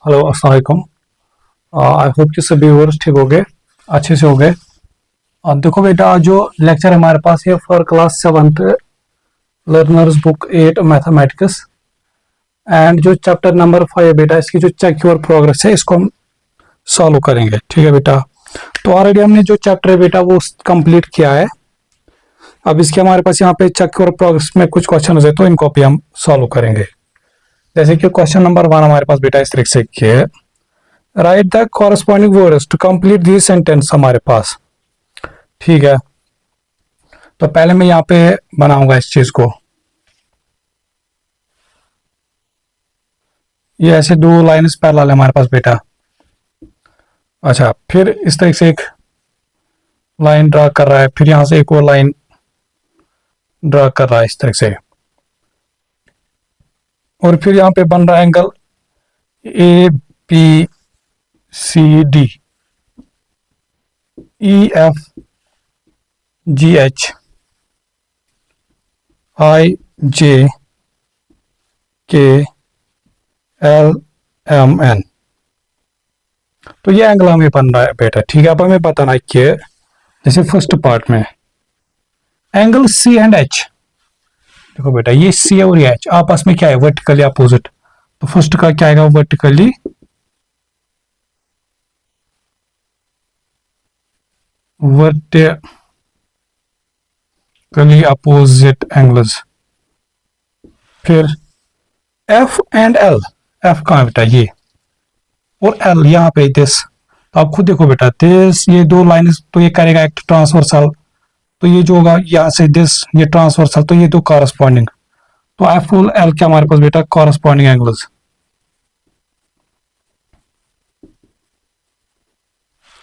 Hello अस्सलाम वालेकुम। I hope कि सभी व्यूअर्स ठीक हो गए, अच्छे से हो गए। देखो बेटा, जो लेक्चर हमारे पास है for class 7th learners book 8 mathematics and जो चैप्टर नंबर 5 बेटा, इसकी जो चेक योर प्रोग्रेस है इसको हम सॉल्व करेंगे। ठीक है बेटा, तो ऑलरेडी हमने जो चैप्टर है बेटा वो कंप्लीट किया है। अब इसके हमारे पास यहाँ पे चेक योर प्रोग्रेस में कुछ क्वेश्चन है, तो इनको भी हम सॉल्व करेंगे। जैसे कि क्वेश्चन नंबर 1 हमारे पास बेटा इस तरीके से है, write the corresponding words to complete this sentence हमारे पास। ठीक है, तो पहले मैं यहाँ पे बनाऊंगा इस चीज को। ये ऐसे दो लाइन्स पैरेलल है हमारे पास बेटा। अच्छा, फिर इस तरह से एक लाइन ड्रा कर रहा है, फिर यहां से एक और लाइन ड्रा कर रहा है इस तरह से, और फिर यहाँ पे बन रहा है angle A B C D E F G H I J K L M N. तो ये एंगल हमें बन रहा है बेटा। ठीक है, अब हमें बताना है कि जैसे फर्स्ट पार्ट में एंगल सी एंड एच, देखो बेटा ये सी और ये एच आपस में क्या है, वर्टिकली अपोजिट। तो फर्स्ट का क्या आएगा, वर्टिकली अपोजिट एंगल्स। फिर एफ एंड एल, एफ कहाँ है बेटा ये, और एल यहाँ पे दिस। तो आप खुद देखो बेटा, दिस ये दो लाइन तो ये करेगा एक ट्रांसवर्सल, तो ये जो होगा यहाँ से दिस ये ट्रांसवर्सल, तो ये दो कॉरस्पॉन्डिंग। तो एफ और एल क्या हमारे पास बेटा, कॉरस्पॉन्डिंग एंगल्स।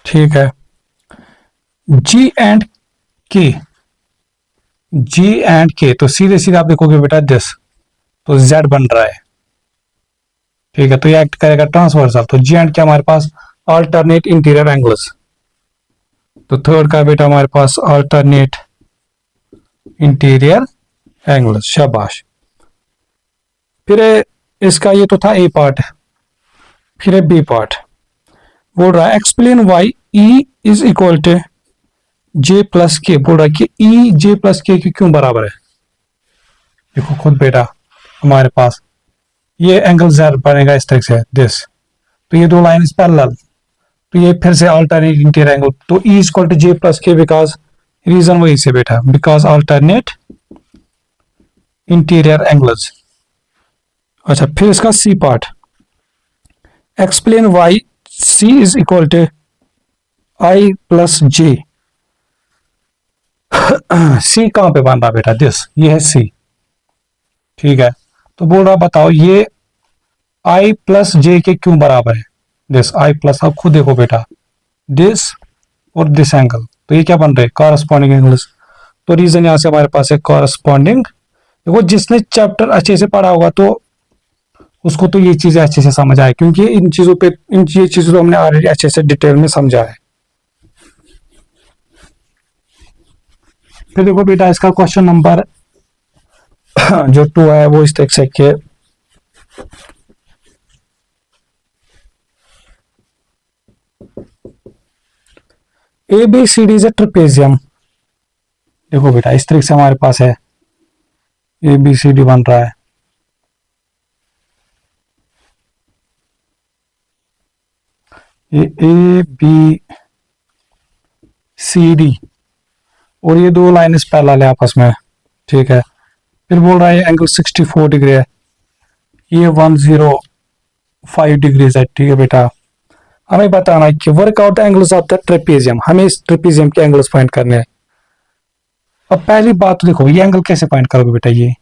ठीक है, जी एंड के, जी एंड के तो सीधे सीधे आप देखोगे बेटा दिस, तो जेड बन रहा है। ठीक है, तो ये एक्ट करेगा ट्रांसवर्सल। तो जी एंड के हमारे पास अल्टरनेट इंटीरियर एंगल्स। तो थर्ड का बेटा हमारे पास अल्टरनेट इंटीरियर एंगल्स, शाबाश। फिर इसका ये तो था ए पार्ट, फिर बी पार्ट बोल रहा है explain why E is equal to J plus K. बोल रहा है कि ई जे प्लस के क्यों बराबर है। देखो खुद बेटा, हमारे पास ये एंगल जेड बनेगा इस तरह से दिस, तो ये दो लाइन पैरेलल, तो ये फिर से अल्टरनेट इंटीरियर एंगल। तो E is equal to J plus K, because reason वही से बेटा, बिकॉज अल्टरनेट इंटीरियर एंगल्स। अच्छा, फिर इसका C part, explain why C is equal to I plus J. C कहां पे बन रहा बेटा, दिस ये है सी। ठीक है, तो बोल रहा बताओ ये आई प्लस जे के क्यों बराबर है, दिस आई प्लस। आप खुद देखो बेटा, दिस और दिस एंगल, तो ये क्या बन रहे हैं, कॉरस्पॉन्डिंग एंगल्स। तो रीजन यहां से हमारे पास है कॉरस्पॉन्डिंग। देखो जिसने चैप्टर अच्छे से पढ़ा होगा तो उसको तो ये चीजें अच्छे से समझ आए, क्योंकि इन चीजों पे ये चीजों तो हमने ऑलरेडी अच्छे से डिटेल में समझा है। फिर देखो बेटा, इसका क्वेश्चन नंबर जो 2 है वो इस तरह से A B C D is a trapezium. देखो बेटा इस तरह से हमारे पास है ए बी सी डी बन रहा है। ये ए बी सी डी और ये दो लाइन पैरेलल है आपस में। ठीक है, फिर बोल रहा है एंगल 64 डिग्री है, ये 105 डिग्री है। ठीक है बेटा, हमें बताना है कि workout angles of the trapezium, हमें इस ट्रेपेजियम के एंगल्स फाइंड करने हैं। अब पहली बात तो देखो, ये एंगल कैसे फाइंड करोगे बेटा, ये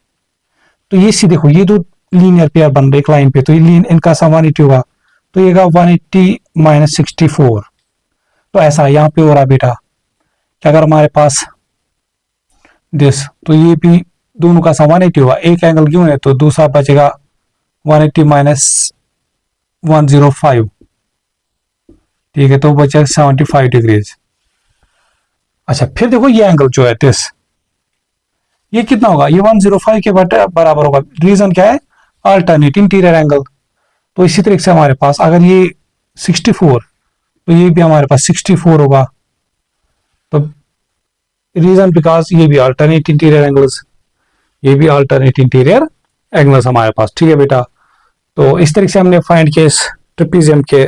तो ये सी देखो, ये दो लीनियर पेयर बन रहे एक लाइन पे, तो ये इनका सम 180 होगा, तो ये 180 माइनस 64। तो ऐसा यहाँ पे हो रहा बेटा कि अगर हमारे पास दिस, तो ये भी दोनों का सम 180 होगा, एक एंगल क्यों है, तो दूसरा बचेगा 180 माइनस 105। ठीक है, तो बचा 75 डिग्रीज। अच्छा, फिर देखो ये एंगल जो है दिस, ये कितना होगा, ये 105 के बराबर होगा। रीजन क्या है, अल्टरनेट इंटीरियर एंगल। तो इसी तरीके से हमारे पास अगर ये 64, तो ये भी हमारे पास 64 होगा। तो रीजन बिकॉज ये भी अल्टरनेट इंटीरियर एंगल्स, ये भी अल्टरनेट इंटीरियर एंगल्स हमारे पास। ठीक है बेटा, तो इस तरीके से हमने फाइंड किया इस ट्रेपेजियम के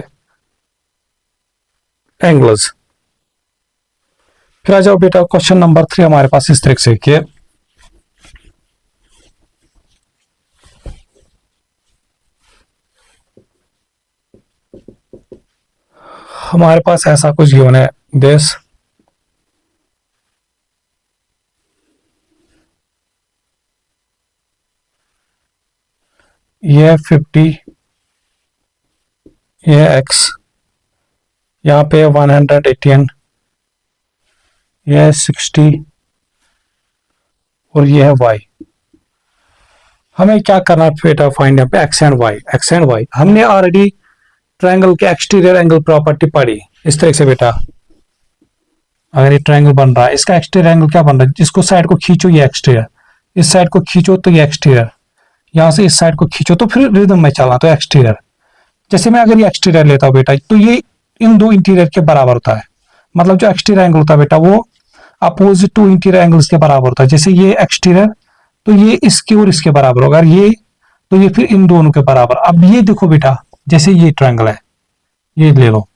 एंगल्स। फिर आ जाओ बेटा क्वेश्चन नंबर 3 हमारे पास इस तरीके से कि हमारे पास ऐसा कुछ गिवन है दिस, ये 50, ये x, यहाँ पे 118, यह 60 और ये है y। हमें क्या करना बेटा फाइंड यहाँ पे x and y। x and y हमने ऑलरेडी ट्रायंगल के एक्सटीरियर एंगल प्रॉपर्टी पढ़ी इस तरह से बेटा। अगर ये ट्रायंगल बन रहा है, इसका एक्सटीरियर एंगल क्या बन रहा है, जिसको साइड को खींचो ये एक्सटीरियर, इस साइड को खींचो तो ये एक्सटीरियर, यहां से इस साइड को खींचो तो फिर रिदम में चलना तो एक्सटीरियर। जैसे मैं अगर ये एक्सटीरियर लेता हूं बेटा, तो ये इन दो इंटीरियर के बराबर होता है। मतलब जो एक्सटीरियर एंगल होता है बेटा वो अपोजिट टू इंटीरियर एंगल्स के बराबर होता है। जैसे ये एक्सटीरियर तो ये इसके और इसके बराबर होगा, अगर ये तो ये फिर इन दोनों के बराबर। अब ये देखो बेटा, जैसे ये ट्रायंगल है, ये ले लो,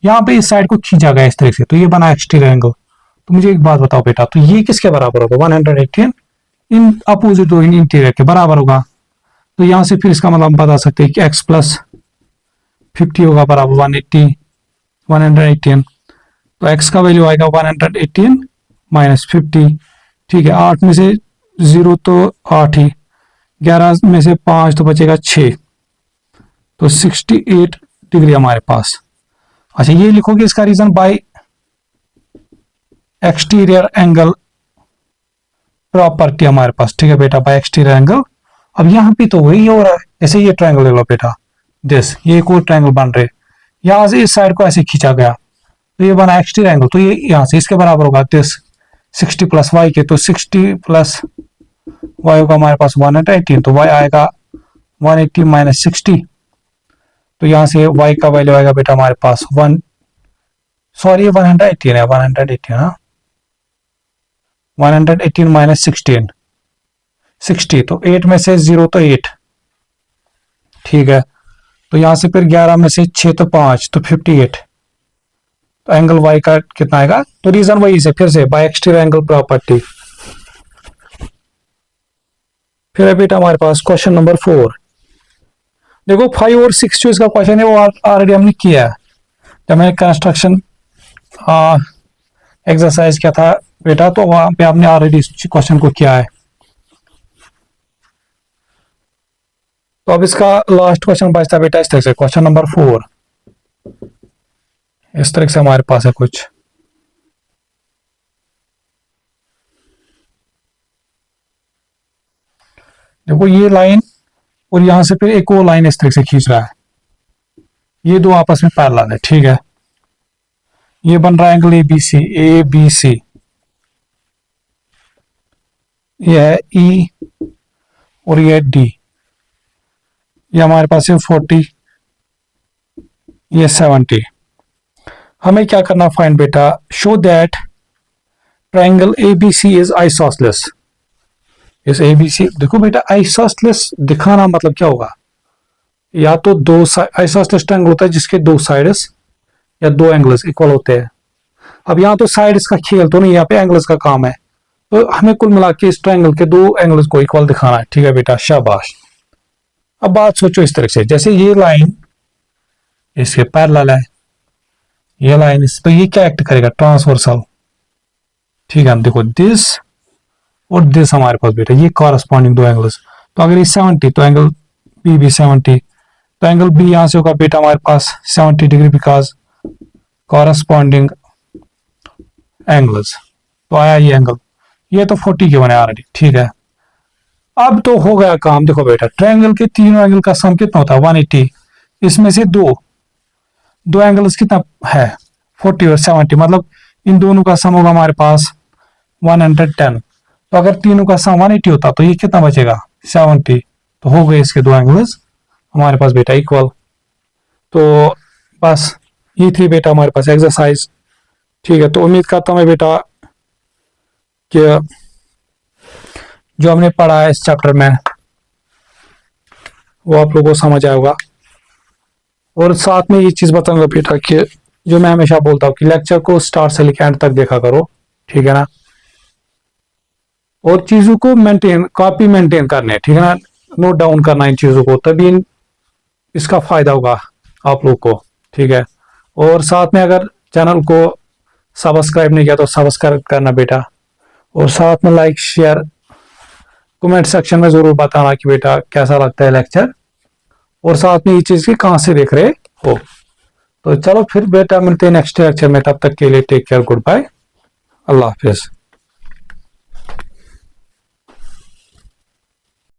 यहाँ पे इस साइड को खींचा गया इस तरह से, तो ये बना एक्सटीरियर एंगल। तो मुझे एक बात बताओ बेटा, तो ये किसके बराबर होगा, 118 इन अपोजिट टू इन इंटीरियर के बराबर होगा। तो यहां से फिर इसका मतलब हम बता सकते हैं कि x प्लस 50 होगा बराबर 118। तो x का वैल्यू आएगा 118 माइनस 50। ठीक है, 8 में से 0 तो 8 ही, 11 में से 5 तो बचेगा 6, तो 68 डिग्री हमारे पास। अच्छा ये लिखोगे इसका reason by exterior angle property हमारे पास। ठीक है बेटा, बाय एक्सटीरियर एंगल। अब यहाँ पे तो वही हो रहा है, ऐसे ये ट्रायंगल ले लो बेटा, दिस ये एक और ट्रायंगल बन रहे, यहां से इस साइड को ऐसे खींचा गया तो ये बना एक्सटीरियर एंगल, तो ये यहां से इसके बराबर होगा दिस 60 प्लस वाई के। तो 60 प्लस वाई होगा हमारे पास 118, तो वाई आएगा 180 माइनस 60। तो यहां से y का वैल्यू आएगा बेटा हमारे पास 118 है, 118 हाँ, 118 माइनस 16 60, तो 8 में से 0 तो 8। ठीक है, तो यहां से फिर 11 में से 6 तो 5, तो 58। तो एंगल y का कितना आएगा, तो रीजन वही से फिर से बाय एक्सटीरियर एंगल प्रॉपर्टी। फिर है बेटा हमारे पास क्वेश्चन नंबर 4। देखो 5 और 6 जो इसका क्वेश्चन है वो ऑलरेडी हमने किया है जब मैंने कंस्ट्रक्शन एक्सरसाइज किया था बेटा, तो वहां पे आपने ऑलरेडी इस क्वेश्चन को किया है। तो अब इसका लास्ट क्वेश्चन बचता बेटा इस तरह से, क्वेश्चन नंबर 4 इस तरह से हमारे पास है कुछ। देखो ये लाइन और यहां से फिर एक और लाइन इस तरह से खींच रहा है, ये दो आपस में पैरेलल है। ठीक है, ये बन रहा है एंगल ए बी सी, ये है ई और ये है डी। ये हमारे पास है 40, ये 70। हमें क्या करना फाइंड बेटा, show that triangle ABC is isosceles. इस एबीसी देखो बेटा, आइसोसेलेस दिखाना मतलब क्या होगा, या तो दो आइसोसेलेस ट्रायंगल होता है जिसके दो साइड्स या दो एंगल्स इक्वल होते हैं। अब यहाँ तो साइड्स का खेल तो नहीं, यहाँ पे एंगल्स का काम है। तो हमें कुल मिला के इस ट्रायंगल के दो एंगल्स को इक्वल दिखाना है। ठीक है बेटा, शाबाश। अब बात सोचो इस तरह से, जैसे ये लाइन इसके पैरेलल है, ये लाइन इस, तो ये क्या एक्ट करेगा, ट्रांसवर्सल। ठीक है, देखो दिस और दिस हमारे पास बेटा ये कॉरस्पॉन्डिंग दो एंगल्स। तो अगर ये 70 तो एंगल बी भी 70, तो एंगल बी यहां से होगा बेटा हमारे पास 70 डिग्री बिकॉज कॉरस्पॉन्डिंग एंगल्स। तो आया ये एंगल, ये तो 40 के बने ऑलरेडी। ठीक है, अब तो हो गया काम। देखो बेटा ट्रायंगल के तीनों एंगल का सम कितना होता है, 180। इसमें से दो एंगल्स कितना है, 40 और 70, मतलब इन दोनों का सम होगा हमारे पास 110। तो अगर तीनों का सम 180 होता तो ये कितना बचेगा, 70। तो हो गए इसके दो एंगल्स हमारे पास बेटा इक्वल। तो बस ये थी बेटा हमारे पास एक्सरसाइज। ठीक है, तो उम्मीद करता हूँ मैं बेटा कि जो हमने पढ़ा है इस चैप्टर में वो आप लोगों को समझ आया होगा। और साथ में ये चीज बताऊंगा बेटा कि जो मैं हमेशा बोलता हूँ कि लेक्चर को स्टार्ट से लेकर एंड तक देखा करो, ठीक है ना। और चीजों को मेंटेन, कॉपी मेंटेन करने, ठीक है ना, नोट डाउन करना इन चीजों को, तभी इसका फायदा होगा आप लोग को, ठीक है। और साथ में अगर चैनल को सब्सक्राइब नहीं किया तो सब्सक्राइब करना बेटा। और साथ में लाइक शेयर कमेंट सेक्शन में जरूर बताना कि बेटा कैसा लगता है लेक्चर, और साथ में ये चीज की कहाँ से देख रहे हो। तो चलो फिर बेटा मिलते हैं नेक्स्ट लेक्चर में, तब तक के लिए टेक केयर, गुड बाय, अल्लाह हाफिज।